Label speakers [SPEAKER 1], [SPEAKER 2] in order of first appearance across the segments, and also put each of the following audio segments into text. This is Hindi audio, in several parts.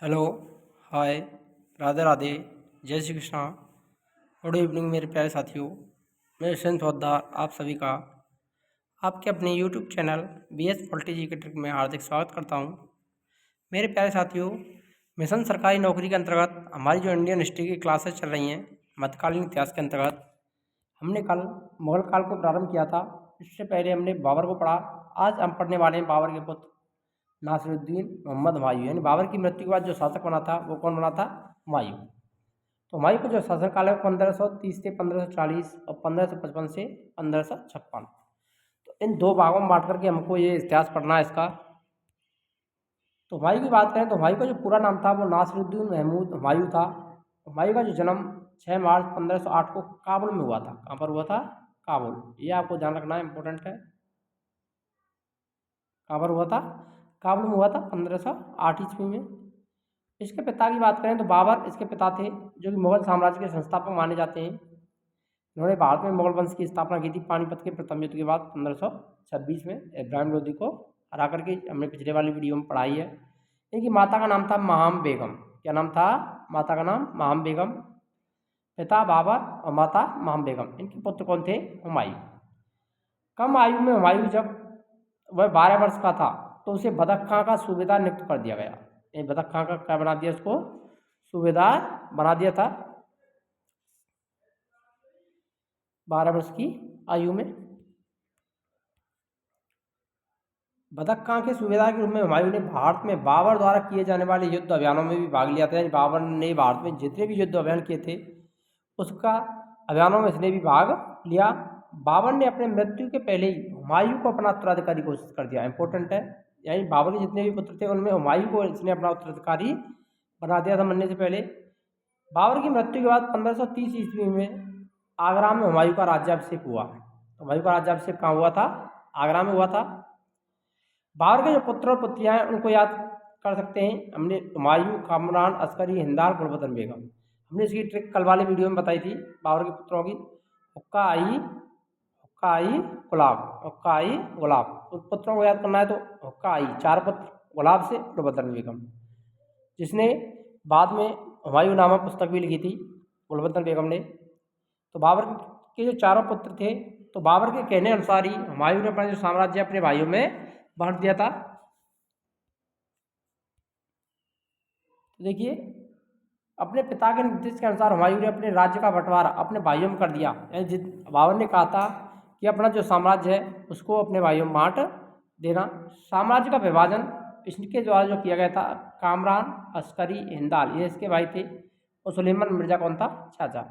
[SPEAKER 1] हेलो, हाय, राधे राधे, जय श्री कृष्णा। गुड इवनिंग मेरे प्यारे साथियों। मैं यशवंत पोद्दार आप सभी का आपके अपने YouTube channel BS polity educator में हार्दिक स्वागत करता हूं। मेरे प्यारे साथियों, मिशन सरकारी नौकरी के अंतर्गत हमारी जो इंडियन हिस्ट्री की क्लासेस चल रही हैं मध्यकालीन इतिहास के अंतर्गत, हमने कल मुगल काल को प्रारंभ किया था। इससे पहले हमने बाबर को पढ़ा। आज हम पढ़ने वाले हैं बाबर के पुत्र नासिरुद्दीन मोहम्मद हुमायूं। यानी बाबर की मृत्यु के बाद जो शासक बना था वो कौन बना था? हुमायूं। तो हुमायूं का जो शासनकाल है 1530 से 1540 और 1555 से 1556। तो इन दो भागों में बांट करके हमको ये इतिहास पढ़ना है इसका। तो हुमायूं की बात करें तो हुमायूं का जो पूरा नाम था वो नासिरुद्दीन महमूद हुमायूं था। हुमायूं का जो जन्म 6 मार्च 1508 को काबुल में हुआ था। कहाँ पर हुआ था? काबुल। ये आपको ध्यान रखना है, इंपॉर्टेंट है। कहाँ पर हुआ था? काबुल में हुआ था 1508 ईस्वी में। इसके पिता की बात करें तो बाबर इसके पिता थे, जो कि मुगल साम्राज्य के संस्थापक माने जाते हैं। इन्होंने भारत में मुगल वंश की स्थापना की थी पानीपत के प्रथम युद्ध के बाद 1526 में इब्राहिम लोदी को हरा करके। हमने पिछले वाली वीडियो में पढ़ाई है। इनकी माता का नाम था महाम बेगम। क्या नाम था? माता का नाम महाम बेगम। पिता बाबर और माता महाम बेगम। इनके पुत्र कौन थे? हुमायूं। कम आयु में हुमायूं जब वह 12 वर्ष का था तो उसे बदख खां का सूबेदार नियुक्त कर दिया गया। ये बदख खां का क्या बना दिया? उसको सूबेदार बना दिया था 12 वर्ष की आयु में। बदख खां के सूबेदार के रूप में हुमायूं ने भारत में बाबर द्वारा किए जाने वाले युद्ध अभियानों में भी भाग लिया था। यानी बाबर ने भारत में जितने भी युद्ध अभियान किए थे उसका अभियानों में इसने भी भाग लिया। बाबर ने अपने मृत्यु के पहले ही हुमायूं को अपना उत्तराधिकारी घोषित कर दिया। इंपॉर्टेंट है। यानी बाबर के जितने भी पुत्र थे उनमें हुमायूं को इसने अपना उत्तराधिकारी बना दिया था मरने से पहले। बाबर की मृत्यु के बाद 1530 ईस्वी में आगरा में हुमायूं का राज्याभिषेक हुआ। हुमायूं का राज्याभिषेक कहाँ हुआ था? आगरा में हुआ था। बाबर के जो पुत्र और पुत्रियां हैं उनको याद कर सकते हैं हमने। हुमायूं, कामरान, अस्करी, हिंदाल, गुलबदन बेगम। हमने इसकी ट्रिक कल वाले वीडियो में बताई थी बाबर के पुत्रों की। हुक्का आई, हुक्का आई, गुलाब, हुक्का आई, गुलाब। उस पुत्रों को याद करना है तो हुक्का आई, 4 पुत्र, गुलाब से गुलबदन बेगम, जिसने बाद में हुमायूं नामक पुस्तक भी लिखी थी गुलबदन बेगम ने। तो बाबर के जो चारों पुत्र थे, तो बाबर के कहने अनुसार ही हुमायूं ने अपना जो साम्राज्य अपने भाइयों में बांट दिया था। तो देखिए, अपने पिता के निर्देश के अनुसार हुमायूं ने अपने राज्य का बंटवारा अपने भाइयों में कर दिया। यानी बाबर ने कहा था कि अपना जो साम्राज्य है उसको अपने भाइयों में बांट देना। साम्राज्य का विभाजन इसके द्वारा जो किया गया था, कामरान, अस्करी, हिंदाल ये इसके भाई थे और सुलेमान मिर्जा कौन था? चाचा।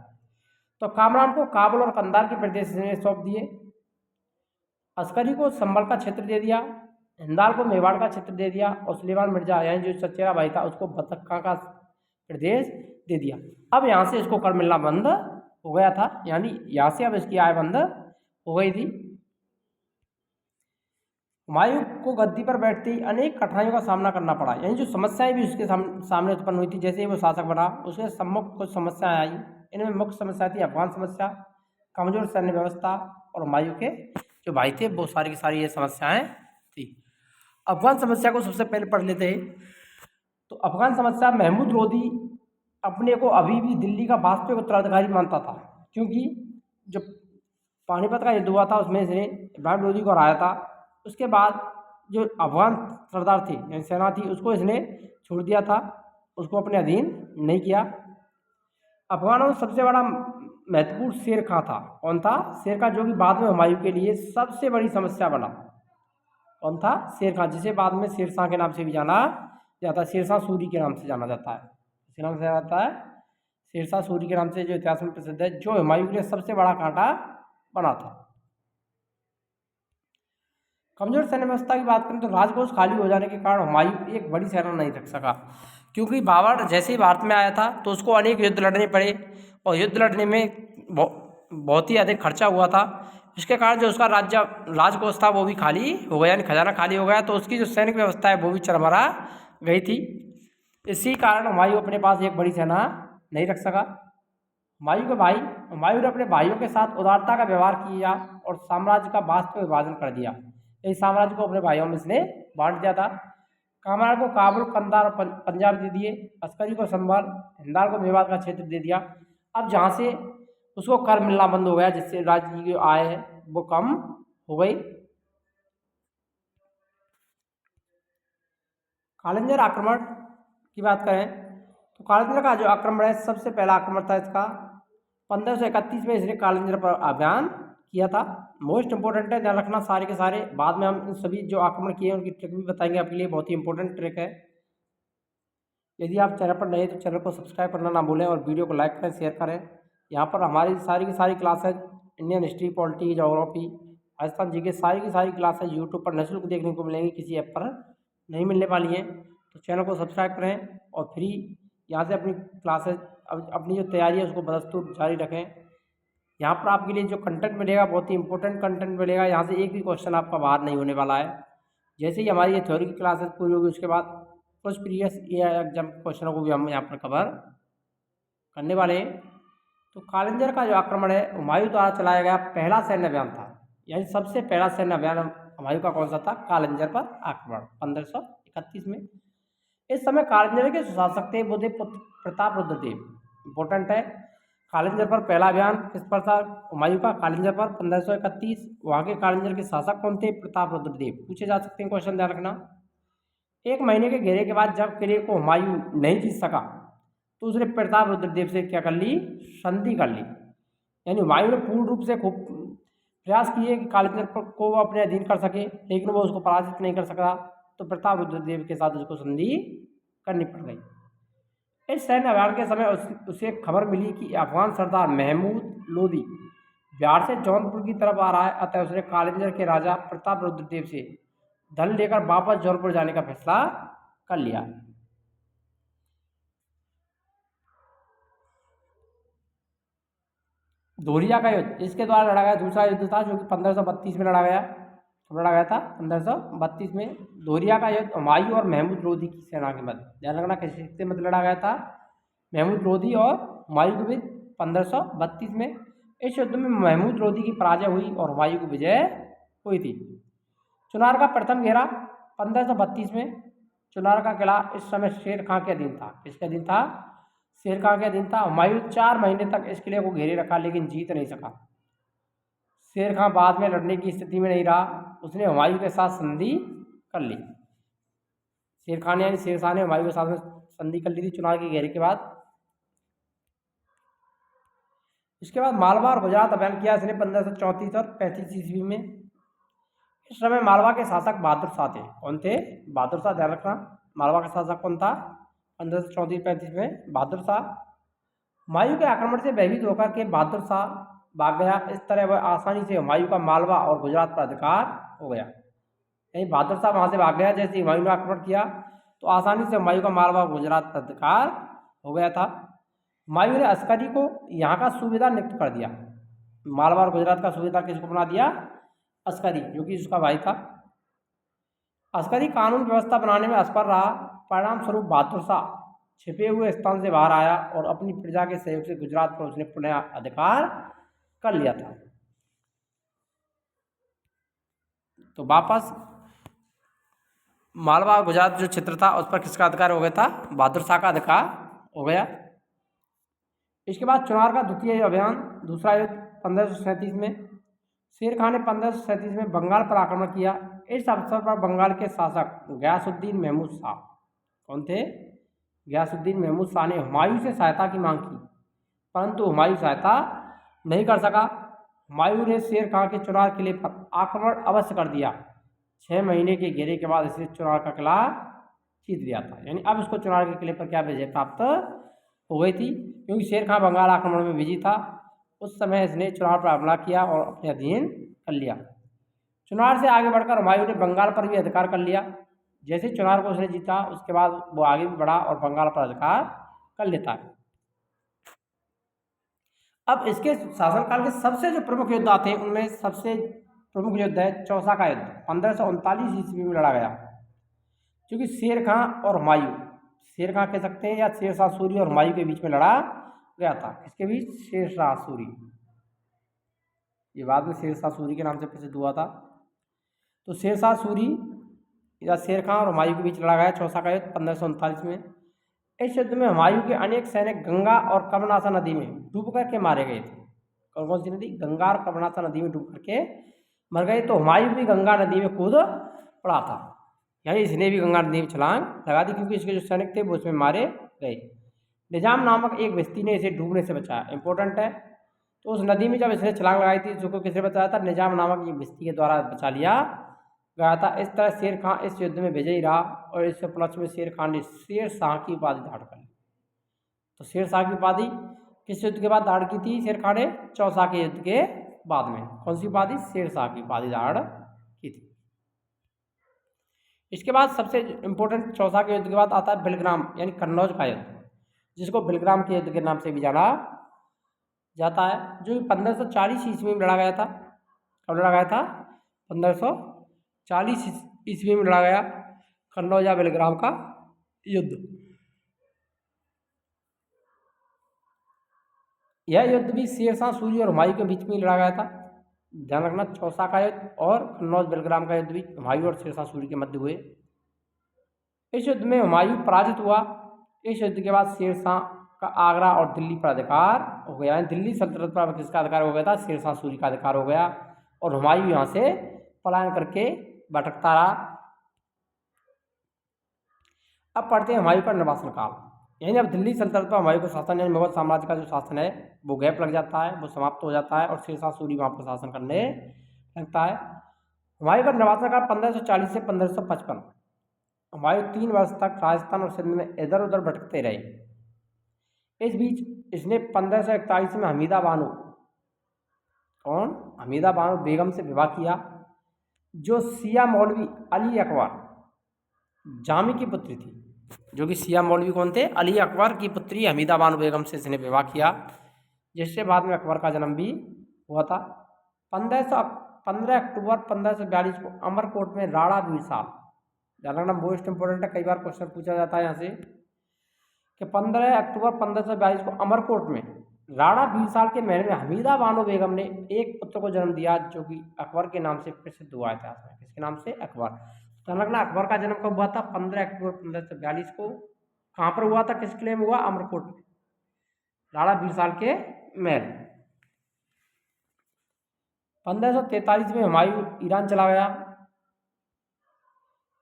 [SPEAKER 1] तो कामरान को काबुल और कंधार के प्रदेश सौंप दिए, अस्करी को संभल का क्षेत्र दे दिया, हिंदाल को मेवाड़ का क्षेत्र दे दिया और सुलेमान मिर्जा यानी जो चचेरा भाई था उसको बतक्का का प्रदेश दे दिया। अब यहाँ से इसको कर मिलना बंद हो गया था। यानी यहाँ से अब इसकी आय बंद हो गई थी। हुमायूं को गद्दी पर बैठते ही अनेक कठिनाइयों का सामना करना पड़ा। यानी जो समस्याएं भी उसके सामने उत्पन्न हुई थी जैसे ही वो शासक बना, उसके सम्मुख कुछ समस्याएं आई। इनमें मुख्य समस्या थी अफगान समस्या, कमजोर सैन्य व्यवस्था और हुमायूं के जो भाई थे वो सारी की सारी ये समस्याएं थी। अफगान समस्या को सबसे पहले पढ़ लेते हैं। तो अफगान समस्या, महमूद लोदी अपने को अभी भी दिल्ली का वास्तविक उत्तराधिकारी मानता था, क्योंकि जब पानीपत का युद्ध हुआ था उसमें इसने इब्राहिम लोदी को हराया था। उसके बाद जो अफगान सरदार थी यानी सेना थी उसको इसने छोड़ दिया था, उसको अपने अधीन नहीं किया। अफगानों में सबसे बड़ा महत्वपूर्ण शेर खां था। कौन था? शेर खां, जो कि बाद में हुमायूं के लिए सबसे बड़ी समस्या बना। कौन था? शेर खां, जिसे बाद में शेरशाह के नाम से भी जाना जाता है। शेरशाह सूरी के नाम से जाना जाता है। किस नाम से जाता है? शेरशाह सूरी के नाम से जो इतिहास में प्रसिद्ध है, जो हुमायूं के लिए सबसे बड़ा कांटा बना था। कमजोर सैन्य व्यवस्था की बात करें तो राजकोष खाली हो जाने के कारण हुमायूं एक बड़ी सेना नहीं रख सका, क्योंकि बाबर जैसे ही भारत में आया था तो उसको अनेक युद्ध लड़ने पड़े और युद्ध लड़ने में बहुत ही अधिक खर्चा हुआ था। इसके कारण जो उसका राजकोष था वो भी खाली हो गया, यानी खजाना खाली हो गया। तो उसकी जो सैनिक व्यवस्था है वो भी चरमरा गई थी। इसी कारण हुमायूं अपने पास एक बड़ी सेना नहीं रख सका। हुमायूं ने अपने भाइयों के साथ उदारता का व्यवहार किया और साम्राज्य का वास्तविक विभाजन कर दिया। इस साम्राज्य को अपने भाइयों में इसने बांट दिया था। कामरान को काबुल, कंधार और पंजाब दे दिए। अस्करी को संभाल, हिंदाल को मेवात का क्षेत्र दे दिया। अब जहाँ से उसको कर मिलना बंद हो गया, जिससे राज्य की जो आय है वो कम हो गई। कालिंजर आक्रमण की बात करें तो कालिंजर का जो आक्रमण है, सबसे पहला आक्रमण था इसका 1531 में। इसने कालिंजर पर अभियान किया था। मोस्ट इंपॉर्टेंट है, ध्यान रखना सारे के सारे। बाद में हम इन सभी जो आक्रमण किए उनकी ट्रिक भी बताएंगे आपके लिए, बहुत ही इंपॉर्टेंट ट्रिक है। यदि आप चैनल पर नए हैं तो चैनल को सब्सक्राइब करना ना भूलें और वीडियो को लाइक करें, शेयर करें। यहाँ पर हमारी सारी की सारी classes, Indian history, polity, geography, Rajasthan G K सारी की सारी क्लासेज यूट्यूब पर निःशुल्क देखने को मिलेंगी, किसी ऐप पर नहीं मिलने वाली हैं। तो चैनल को सब्सक्राइब करें और फ्री यहाँ से अपनी क्लासेज, अपनी जो तैयारी है उसको बदस्तूर जारी रखें। यहाँ पर आपके लिए जो कंटेंट मिलेगा बहुत ही इंपॉर्टेंट कंटेंट मिलेगा। यहाँ से एक भी क्वेश्चन आपका बाहर नहीं होने वाला है। जैसे ही हमारी ये थ्योरी की क्लासेस पूरी होगी उसके बाद कुछ प्रीवियस ईयर एग्जाम क्वेश्चनों को भी हम यहाँ पर कवर करने वाले हैं। तो कालिंजर का जो आक्रमण है हुमायूं द्वारा चलाया गया पहला सैन्य अभियान था, यानी सबसे पहला सैन्य अभियान हुमायूं का कौन सा था? कालिंजर पर आक्रमण 1531 में। इस समय कालिंजर के सुशासक थे बुद्धे पुत्र प्रताप रुद्रदेव। इंपॉर्टेंट है, कालिंजर पर पहला अभियान किस पर था? हुमायूं का कालिंजर पर 1531। वहाँ के कालिंजर के शासक कौन थे? प्रताप रुद्रदेव। पूछे जा सकते हैं क्वेश्चन, ध्यान रखना। एक महीने के घेरे के बाद जब किले को हुमायूं नहीं जीत सका तो उसने प्रताप रुद्रदेव से क्या कर ली? संधि कर ली। यानी हुमायूं ने पूर्ण रूप से खूब प्रयास किए कि कालिंजर को वो अपने अधीन कर सके, लेकिन वो उसको पराजित नहीं कर सका। तो प्रताप रुद्रदेव के साथ उसको संधि करनी पड़ गई। इस सैन्य अभियान के समय उसे खबर मिली कि अफगान सरदार महमूद लोदी बिहार से जौनपुर की तरफ आ रहा है। अतः उसने कालिंजर के राजा प्रताप रुद्रदेव से धन लेकर वापस जौनपुर जाने का फैसला कर लिया। दोरिया का युद्ध इसके द्वारा लड़ा गया दूसरा युद्ध था, जो कि 1532 में लड़ा गया। कब लड़ा गया था? 1532 में। दोरिया का युद्ध हुमायूं और महमूद लोदी की सेना के मध्य, ध्यान रखना किसके मध्य लड़ा गया था? महमूद लोदी और हुमायूं के बीच 1532 में। इस युद्ध में महमूद लोदी की पराजय हुई और हुमायूं की विजय हुई थी। चुनार का प्रथम घेरा 1532 में। चुनार का किला इस समय शेर खां के अधीन था। किसके अधीन था? शेर खां के अधीन था। हुमायूं 4 महीने तक इस किले को घेरे रखा, लेकिन जीत नहीं सका। शेर खां बाद में लड़ने की स्थिति में नहीं रहा, उसने हुमायूं के साथ संधि कर ली। शेर खान यानी शेरशाह ने हुमायूं के साथ में संधि कर ली थी चुनार के घेरे के बाद। इसके बाद मालवा और गुजरात अभियान किया इसने 1534 और 35 ईस्वी में। इस समय मालवा के शासक बहादुर शाह थे। कौन थे? बहादुर शाह, ध्यान रखना। मालवा का शासक कौन था 1534-35 में? बहादुर शाह। हुमायूं के आक्रमण से भयभीत होकर के बहादुर शाह भाग गया। इस तरह वह आसानी से हुमायूं का मालवा और गुजरात पर अधिकार हो गया। यानी बहादुर शाह वहाँ से भाग गया, जैसे हुमायूं ने आक्रमण किया तो आसानी से हुमायूं का मालवा और गुजरात पर अधिकार हो गया था। हुमायूं ने अस्करी को यहाँ का सूबेदार नियुक्त कर दिया। मालवा और गुजरात का सूबेदार किसको बना दिया? अस्करी, जो कि उसका भाई था। अस्करी कानून व्यवस्था बनाने में असफल रहा। परिणाम स्वरूप बहादुर शाह छिपे हुए स्थान से बाहर आया और अपनी प्रजा के सहयोग से गुजरात पर उसने पुनः अधिकार कर लिया था। तो वापस मालवा और गुजरात जो क्षेत्र था उस पर किसका अधिकार हो गया था? बहादुर शाह का अधिकार हो गया। इसके बाद चुनार का द्वितीय अभियान, दूसरा युद्ध 1537 में। शेर खान ने 1537 में बंगाल पर आक्रमण किया। इस अवसर पर बंगाल के शासक गयासुद्दीन महमूद शाह, कौन थे? गयासुद्दीन महमूद शाह ने हुमायूं से सहायता की मांग की, परंतु हुमायूं सहायता नहीं कर सका। हुमायूं ने शेर खान के चुनार किले पर आक्रमण अवश्य कर दिया। 6 महीने के घेरे के बाद इसने चुनार का किला जीत लिया था। यानी अब इसको चुनार के किले पर क्या विजय प्राप्त हो गई थी, क्योंकि शेर खान बंगाल आक्रमण में विजयी था। उस समय इसने चुनार पर हमला किया और अपने अधीन कर लिया। चुनार से आगे बढ़कर हुमायूं ने बंगाल पर भी अधिकार कर लिया। जैसे चुनार को उसने जीता उसके बाद वो आगे भी बढ़ा और बंगाल पर अधिकार कर लेता है। अब इसके शासनकाल के सबसे जो प्रमुख युद्ध आते हैं उनमें सबसे प्रमुख युद्ध है चौसा का युद्ध, 1539 ईस्वी में लड़ा गया, क्योंकि शेर खां और हुमायूं, शेर खां कह सकते हैं या शेरशाह सूरी और हुमायूं के बीच में लड़ा गया था। इसके बीच शेरशाह सूरी, ये बाद में शेरशाह सूरी के नाम से प्रसिद्ध हुआ था। तो शेरशाह सूरी या शेर खां और हुमायूं के बीच लड़ा गया चौसा का युद्ध 1539 में। इस युद्ध में हुमायूं के अनेक सैनिक गंगा और कर्मनाशा नदी में डूब करके मारे गए थे। कौन कौन सी नदी? गंगा और कर्मनाशा नदी में डूब करके मर गए। तो हुमायूं भी गंगा नदी में कूद पड़ा था, यानी इसने भी गंगा नदी में छलांग लगा दी, क्योंकि इसके जो सैनिक थे वो उसमें मारे गए। निजाम नामक एक व्यक्ति ने इसे डूबने से बचाया, इंपॉर्टेंट है। तो उस नदी में जब इसने छलांग लगाई थी उसको किसने बचाया था? निजाम नामक एक व्यक्ति के द्वारा बचा लिया गया था। इस तरह शेर खां इस युद्ध में विजयी रहा और इस उपलक्ष्य में शेर खान ने शेर शाह की उपाधि धारण कर ली। तो शेर शाह की उपाधि किस युद्ध के बाद धारण की थी शेर खान ने? चौसा के युद्ध के बाद में। कौन सी उपाधि? शेर शाह की उपाधि धारण की थी। इसके बाद सबसे इंपॉर्टेंट चौसा के युद्ध के बाद आता है बिलग्राम यानी कन्नौज का युद्ध, जिसको बिलग्राम के युद्ध के नाम से भी जाना जाता है, जो 1540 ईस्वी में लड़ा गया था। कब लड़ा गया था? 1540 ईस्वी में लड़ा गया कन्नौज या बिलग्राम का युद्ध। यह युद्ध भी शेरशाह सूरी और हुमायूं के बीच में लड़ा गया था। ध्यान रखना, चौसा का युद्ध और कन्नौज बिलग्राम का युद्ध भी हुमायूं और शेरशाह सूरी के मध्य हुए। इस युद्ध में हुमायूं पराजित हुआ। इस युद्ध के बाद शेरशाह का आगरा और दिल्ली पर अधिकार हो गया। दिल्ली सल्तनत पर किसका अधिकार हो गया था? शेरशाह सूरी का अधिकार हो गया। और हुमायूं यहाँ से पलायन करके भटकता रहा। अब पढ़ते हैं हुमायूं का निर्वासन काल, यानी अब दिल्ली सल्तनत पर हुमायूं का शासन यानी मुगल साम्राज्य का जो शासन है वो गैप लग जाता है, वो समाप्त हो जाता है और शेरशाह सूरी वहाँ पर शासन करने लगता है। हुमायूं का निर्वासन काल 1540 से 1555। हुमायूं 3 वर्ष तक राजस्थान और सिंध में इधर उधर भटकते रहे। इस बीच इसने 1541 में हमीदा बानो, कौन? हमीदा बानो बेगम से विवाह किया, जो सिया मौलवी अली अकबर जामी की पुत्री थी। जो कि सिया मौलवी कौन थे? अली अकबर की पुत्री हमीदा बानो बेगम से इसने विवाह किया, जिससे बाद में अकबर का जन्म भी हुआ था। 15 अक्टूबर 1542 को अमरकोट में राणा बीरसाल, ध्यान रखना मोस्ट इंपोर्टेंट है, कई बार क्वेश्चन पूछा जाता है यहाँ से कि 15 अक्टूबर 1542 को अमरकोट में राणा बीरसाल के महल में हमीदा बानो बेगम ने एक पुत्र को जन्म दिया, जो कि अकबर के नाम से प्रसिद्ध हुआ इतिहास में। किसके नाम से? अकबर। ध्यान रखना, अकबर का जन्म कब हुआ था? 15 अक्टूबर 1542 को। कहाँ पर हुआ था? किस किले में हुआ? अमरकोट में, राणा बीरसाल के महल। 1543 में हुमायूं ईरान चला गया।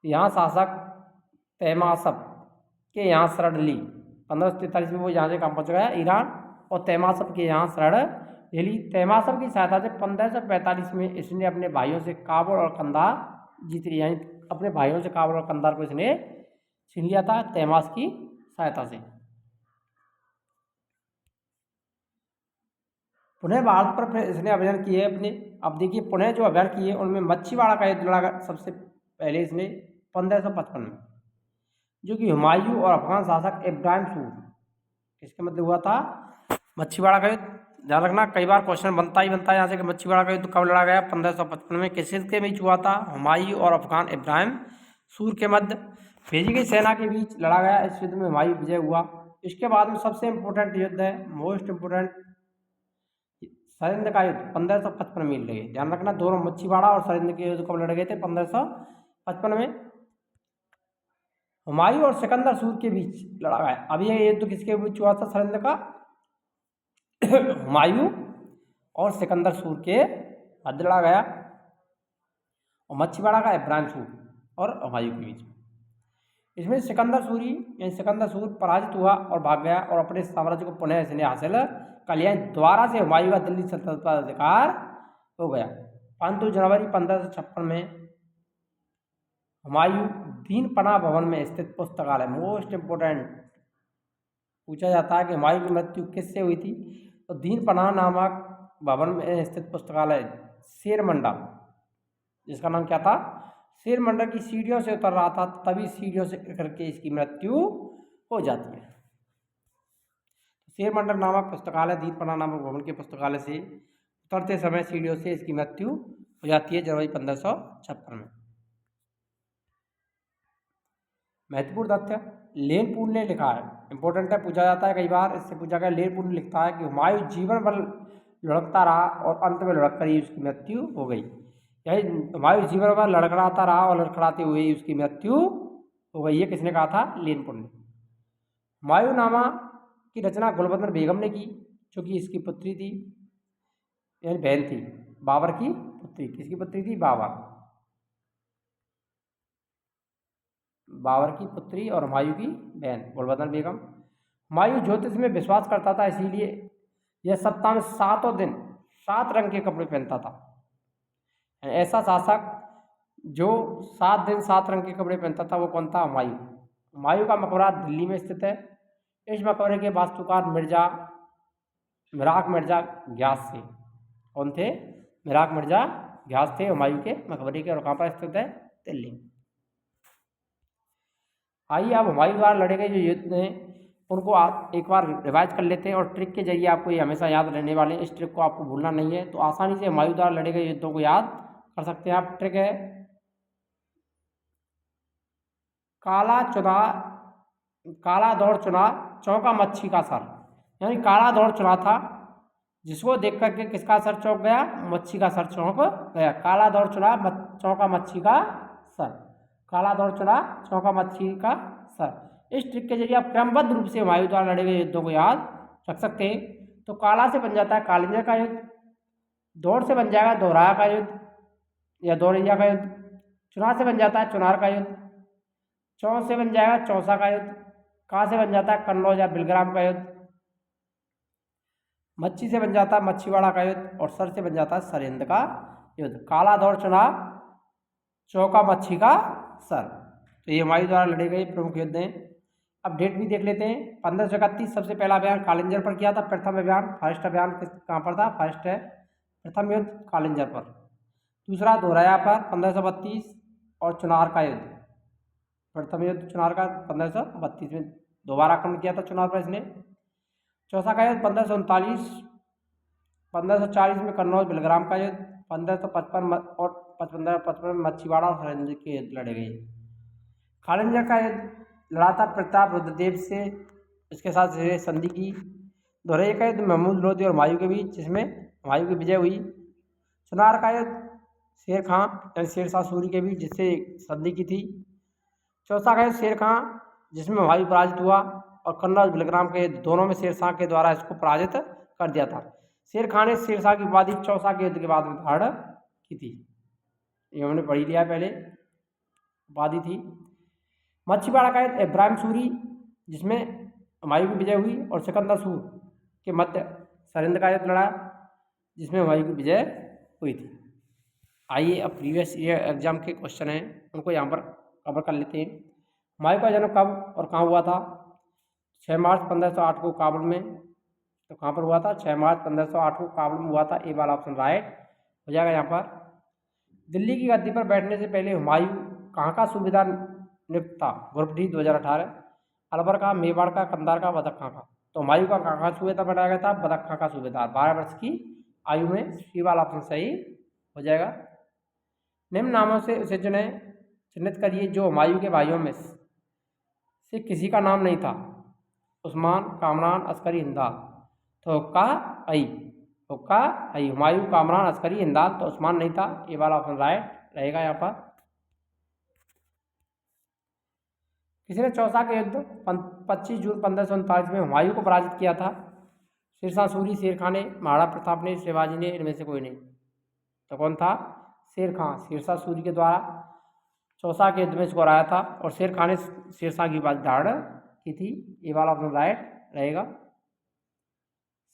[SPEAKER 1] यहाँ शासक तैमासप के यहाँ शरण ली। 1543 में वो यहाँ से कहाँ पहुँच गया? ईरान। और तैमासप के यहाँ शरण ली। तैमासप की सहायता से 1545 में इसने अपने भाइयों से काबुल और कंधार जीत लिया, यानी अपने भाइयों से काबुल और कंधार को इसने छीन लिया था तैमास की सहायता से। पुनः भारत पर फिर इसने अभियान किए अपने। अब देखिए पुनः जो अभियान किए उनमें मच्छीवाड़ा का युद्ध लड़ा सबसे पहले इसने 1555 में, जो कि हुमायूं और अफगान शासक इब्राहिम सूर किसके मध्य हुआ था? मच्छीवाड़ा का युद्ध। ध्यान रखना, कई बार क्वेश्चन बनता ही बनता है यहाँ से कि मच्छीवाड़ा का युद्ध कब लड़ा गया? 1555 में। किसके बीच हुआ था? हुमायूं और अफगान इब्राहिम सूर के मध्य भेजी गई सेना के बीच लड़ा गया। इस युद्ध में हुमायूं विजय हुआ। इसके बाद में सबसे इंपॉर्टेंट युद्ध है, मोस्ट इंपोर्टेंट, सरिंद का युद्ध 1555 में लड़े। ध्यान रखना, दोनों मच्छीवाड़ा और सरिंद के युद्ध कब लड़े गए थे? 1555 में। हुमायूं और सिकंदर सूर के बीच लड़ा गया। अब ये युद्ध किसके बीच हुआ था? सरिंद का हुमायूं और सिकंदर सूर के मध्य लड़ा गया, और मच्छीवाड़ा का इब्राहिम सूर और हुमायूं के बीच। इसमें सिकंदर सूर पराजित हुआ और भाग गया और अपने साम्राज्य को पुनः इसने हासिल कर लिया। दोबारा से हुमायूं का दिल्ली सल्तनत पर अधिकार हो गया। 5 जनवरी 1556 में हुमायूं दीन पनाह भवन में स्थित पुस्तकालय, मोस्ट इंपोर्टेंट पूछा जाता है कि हुमायूं की मृत्यु किससे हुई थी? तो दीन पनाह नामक भवन में स्थित पुस्तकालय शेर मंडल, जिसका नाम क्या था? शेर मंडल की सीढ़ियों से उतर रहा था, तभी सीढ़ियों से गिर करके इसकी मृत्यु हो जाती है। शेर मंडल नामक पुस्तकालय दीन पनाह नामक भवन के पुस्तकालय से उतरते समय सीढ़ियों से इसकी मृत्यु हो जाती है जनवरी 1556 में। महत्वपूर्ण तथ्य, लेनपूल ने लिखा है, इंपॉर्टेंट है, पूछा जाता है कई बार, इससे पूछा गया। लेनपूल ने लिखता है कि हुमायूं जीवन भर लुढ़कता रहा और अंत में लुढ़क कर ही उसकी मृत्यु हो गई। यही हुमायूं जीवन भर लड़खड़ाता रहा और लड़खड़ाते हुए ही उसकी मृत्यु हो गई। ये किसने कहा था? लेनपुर ने। हुमायूंनामा की रचना गुलबदन बेगम ने की, जो कि इसकी पुत्री थी, यानी बहन थी, बाबर की पुत्री। किसकी पुत्री थी? बाबर। बाबर की पुत्री और हुमायूं की बहन गुलबदन बेगम। हुमायूं ज्योतिष में विश्वास करता था, इसीलिए यह सप्ताह में 7 दिन 7 रंग के कपड़े पहनता था। ऐसा शासक जो 7 दिन 7 रंग के कपड़े पहनता था वो कौन था? हुमायूं। हुमायूं का मकबरा दिल्ली में स्थित है। इस मकबरे के वास्तुकार मिराक मिर्जा ग्यास थे। कौन थे? मिराक मिर्जा ग्यास थे हुमायूं के मकबरे के, और कहाँ पर स्थित है? दिल्ली में। आइए अब हुमायूं द्वारा लड़े गए जो युद्ध हैं उनको आप एक बार रिवाइज कर लेते हैं, और ट्रिक के जरिए आपको ये हमेशा याद रहने वाले हैं। इस ट्रिक को आपको भूलना नहीं है, तो आसानी से हुमायूं द्वारा लड़े गए युद्धों को याद कर सकते हैं आप। ट्रिक है काला दौड़ चुना चौंका मच्छी का सर। यानी काला दौड़ चुना था, जिसको देख करके किसका सर चौंक गया? मच्छी का सर चौंक गया। काला दौड़ चुना चौंका मच्छी का सर। काला दौड़ चुना चौंका मच्छी का सर। इस ट्रिक के जरिए आप क्रमबद्ध रूप से हुमायूं द्वारा लड़े गए युद्धों को याद रख सकते हैं। तो काला से बन जाता है कालिंजर का युद्ध, दौड़ से बन जाएगा दोहराया का युद्ध या दौरैया का युद्ध, चुनार से बन जाता है चुनार का युद्ध, चौ से बन जाएगा चौसा का युद्ध, का से बन जाता है कन्नौज या बिलग्राम का युद्ध, मच्छी से बन जाता है मच्छीवाड़ा का युद्ध, और सर से बन जाता है सरहिंद का युद्ध। काला दौड़ चुनार चौका मच्छी का सर। तो ये हुमायूं द्वारा लड़े गए प्रमुख युद्ध हैं। अब डेट भी देख लेते हैं। 1531 सबसे पहला अभियान कालिंजर पर किया था। प्रथम अभियान फर्स्ट अभियान कहाँ पर था? फर्स्ट है प्रथम युद्ध कालिंजर पर। दूसरा दोहराया पर 1532 और चुनार का युद्ध। प्रथम युद्ध चुनार का 1532 में दोबारा आक्रमण किया था चुनार पर इसने। चौथा का युद्ध 1539, 1540 में कन्नौज बिलग्राम का युद्ध, 1555 और 1555 में मच्छीवाड़ा और सरहिंद के युद्ध लड़े गए। कालिंजर का युद्ध लड़ा था प्रताप रुद्रदेव से, इसके साथ संधि की। दोहराया का युद्ध महमूद लोधी और हुमायूं के बीच, जिसमें हुमायूं की विजय हुई। चुनार का युद्ध शेर खां यानी शेरशाह सूरी के बीच, जिससे संधि की थी। चौथा का युद्ध शेर खां, जिसमें हुमायूं पराजित हुआ, और कन्नौज बिलग्राम के युद्ध, दोनों में शेरशाह के द्वारा इसको पराजित कर दिया था। शेर खां ने शेरशाह की उपाधि चौसा के युद्ध के बाद में धारण की थी। ये हमने पढ़ी लिया पहले, उपाधि थी। मच्छीवाड़ा का युद्ध इब्राहिम सूरी, जिसमें हुमायूं की विजय हुई, और सिकंदर सूर के मध्य सरहिंद का युद्ध लड़ा, जिसमें हुमायूं की विजय हुई थी। आइए अब प्रीवियस ईयर एग्जाम के क्वेश्चन हैं उनको यहाँ पर कवर कर लेते हैं। हुमायूं का जन्म कब और कहाँ हुआ था? 6 मार्च 1508 को काबुल में। तो कहाँ पर हुआ था? 6 मार्च 1508 को काबुल में हुआ था। ए वाला ऑप्शन राइट हो जाएगा यहाँ पर। दिल्ली की गद्दी पर बैठने से पहले हुमायूं कहाँ का सूबेदार नियुक्त था? Group D 2018। अलवर का, मेवाड़ का, कंधार का, बदख्शां का। तो हुमायूं का कहाँ का सूबेदार बनाया गया था? बदख्शां का सूबेदार। 12 वर्ष की आयु में। सी वाला ऑप्शन सही हो जाएगा। निम्न नामों से उसे चिन्हित करिए जो हुमायूं के भाइयों में से किसी का नाम नहीं था। उस्मान, कामरान, अस्करी, हिंदाल। तो हुक्का आई हुमायूं, कामरान, अस्करी, हिंदाल। तो उस्मान नहीं था। ये वाला ऑप्शन राइट रहेगा यहाँ पर। किसी ने चौसा के युद्ध 25 जून 1539 में हुमायूं को पराजित किया था? शेरशाह सूरी, शेर खां ने, महाराणा प्रताप ने, शिवाजी ने, इनमें से कोई नहीं। तो कौन था? शेर खां। शेरशाह सूरी के द्वारा चौसा के युद्ध में इसको हराया था, और शेर खां ने शेरशाह की उपाधि धारण की थी। ये वाला ऑप्शन राइट रहेगा।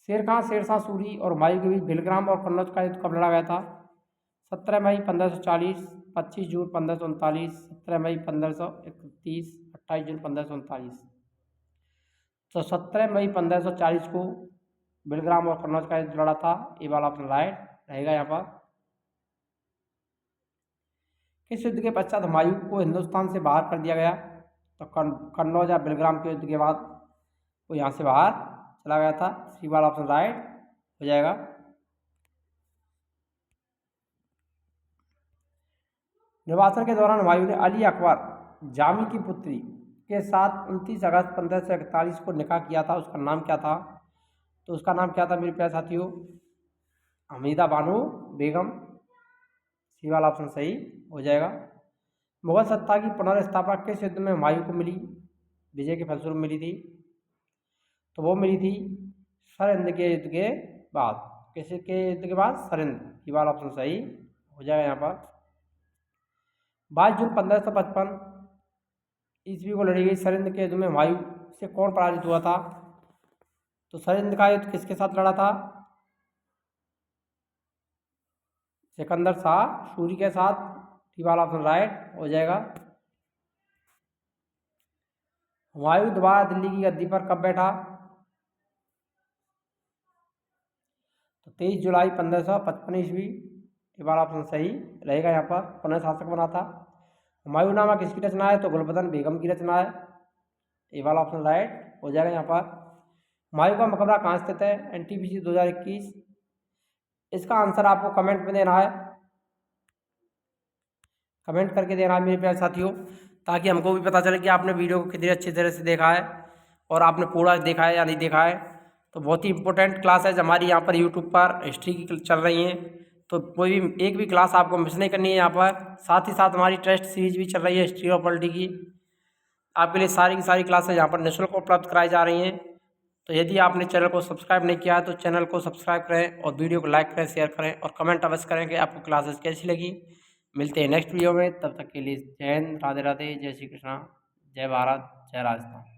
[SPEAKER 1] शेर खां, शेरशाह सूरी और हुमायूं के बीच बिलग्राम और कन्नौज का युद्ध कब लड़ा गया था? 17 मई 1540, 25 जून 1539, 17 मई 1531, 28 जून 1539। तो 17 मई 1540 को बिलग्राम और कन्नौज का युद्ध लड़ा था। ये वाला ऑप्शन राइट रहेगा यहाँ पर। किस युद्ध के पश्चात हुमायूं को हिंदुस्तान से बाहर कर दिया गया? तो कन्नौज या बिलग्राम के युद्ध के बाद वो यहाँ से बाहर चला गया था। सी वाला ऑप्शन राइट हो जाएगा। निर्वासन के दौरान हुमायूं ने अली अकबर जामी की पुत्री के साथ 29 अगस्त 1541 को निकाह किया था। उसका नाम क्या था? तो उसका नाम क्या था मेरे प्यारे साथियों? हमीदा बानो बेगम। सी वाला ऑप्शन सही हो जाएगा। मुगल सत्ता की पुनर्स्थापना किस युद्ध में हुमायूं को मिली, विजय के फलस्वरूप मिली थी? तो वो मिली थी सरहिंद के युद्ध के बाद। किसके युद्ध के बाद? सरहिंद। सी वाला ऑप्शन सही हो जाएगा यहाँ पर। 22 जून 1555 ईस्वी को लड़ी गई सरहिंद के युद्ध में हुमायूं से कौन पराजित हुआ था? तो सरहिंद का युद्ध किसके साथ लड़ा था? सिकंदर शाह सूरी के साथ। सी वाला ऑप्शन राइट हो जाएगा। हुमायूं दोबारा दिल्ली की गद्दी पर कब बैठा? तो 23 जुलाई 1555 ईस्वी। ये वाला ऑप्शन सही रहेगा यहाँ पर। पुनः शासक बना था। हुमायूंनामा किसकी रचना है? तो गुलबदन बेगम की रचना है। ये वाला ऑप्शन राइट हो जाएगा यहाँ पर। हुमायूं का मकबरा कहाँ स्थित है? NTPC 2021। इसका आंसर आपको कमेंट में देना है, कमेंट करके देना है मेरे प्यारे साथियों, ताकि हमको भी पता चले कि आपने वीडियो को कितनी अच्छी तरह से देखा है और आपने पूरा देखा है या नहीं देखा है। तो बहुत ही इंपॉर्टेंट क्लास है हमारी यहाँ पर यूट्यूब पर हिस्ट्री की चल रही हैं, तो कोई भी एक भी क्लास आपको मिस नहीं करनी है यहाँ पर। साथ ही साथ हमारी टेस्ट सीरीज भी चल रही है हिस्ट्री और पॉलिटी की। आपके लिए सारी की सारी क्लासेज यहाँ पर निःशुल्क उपलब्ध कराई जा रही हैं। तो यदि आपने चैनल को सब्सक्राइब नहीं किया है तो चैनल को सब्सक्राइब करें और वीडियो को लाइक करें, शेयर करें और कमेंट अवश्य करें कि आपको क्लासेस कैसी लगी। मिलते हैं नेक्स्ट वीडियो में, तब तक के लिए जय हिंद, राधे राधे, जय श्री कृष्णा, जय भारत, जय राजस्थान।